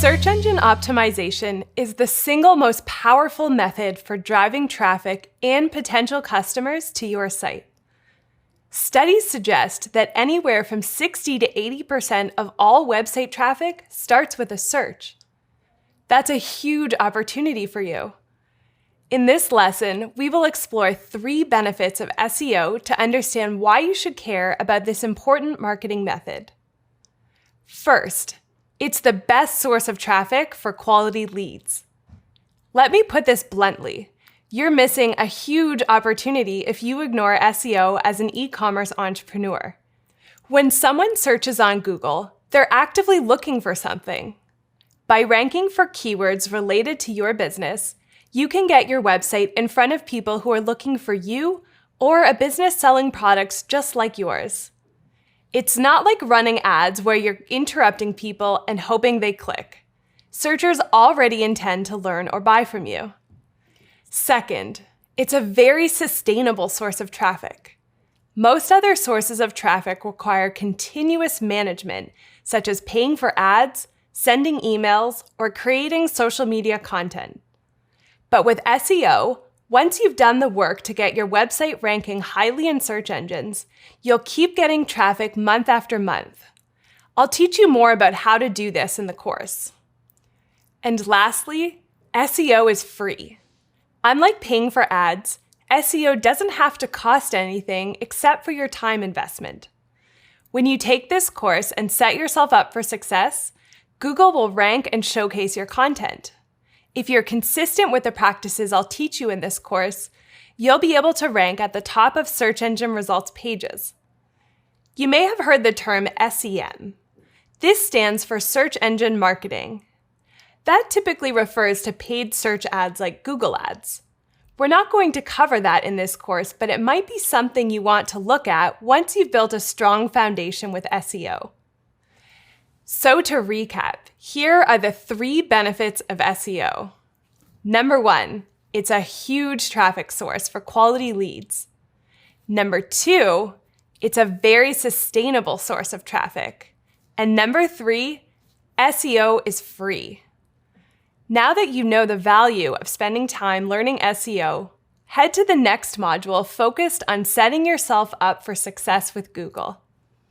Search engine optimization is the single most powerful method for driving traffic and potential customers to your site. Studies suggest that anywhere from 60 to 80% of all website traffic starts with a search. That's a huge opportunity for you. In this lesson, we will explore 3 benefits of SEO to understand why you should care about this important marketing method. First, it's the best source of traffic for quality leads. Let me put this bluntly. You're missing a huge opportunity if you ignore SEO as an e-commerce entrepreneur. When someone searches on Google, they're actively looking for something. By ranking for keywords related to your business, you can get your website in front of people who are looking for you or a business selling products just like yours. It's not like running ads where you're interrupting people and hoping they click. Searchers already intend to learn or buy from you. Second, it's a very sustainable source of traffic. Most other sources of traffic require continuous management, such as paying for ads, sending emails, or creating social media content. But with SEO, once you've done the work to get your website ranking highly in search engines, you'll keep getting traffic month after month. I'll teach you more about how to do this in the course. And lastly, SEO is free. Unlike paying for ads, SEO doesn't have to cost anything except for your time investment. When you take this course and set yourself up for success, Google will rank and showcase your content. If you're consistent with the practices I'll teach you in this course, you'll be able to rank at the top of search engine results pages. You may have heard the term SEM. This stands for search engine marketing. That typically refers to paid search ads like Google Ads. We're not going to cover that in this course, but it might be something you want to look at once you've built a strong foundation with SEO. So to recap, here are the 3 benefits of SEO. Number 1, it's a huge traffic source for quality leads. Number 2, it's a very sustainable source of traffic. And number 3, SEO is free. Now that you know the value of spending time learning SEO, head to the next module focused on setting yourself up for success with Google.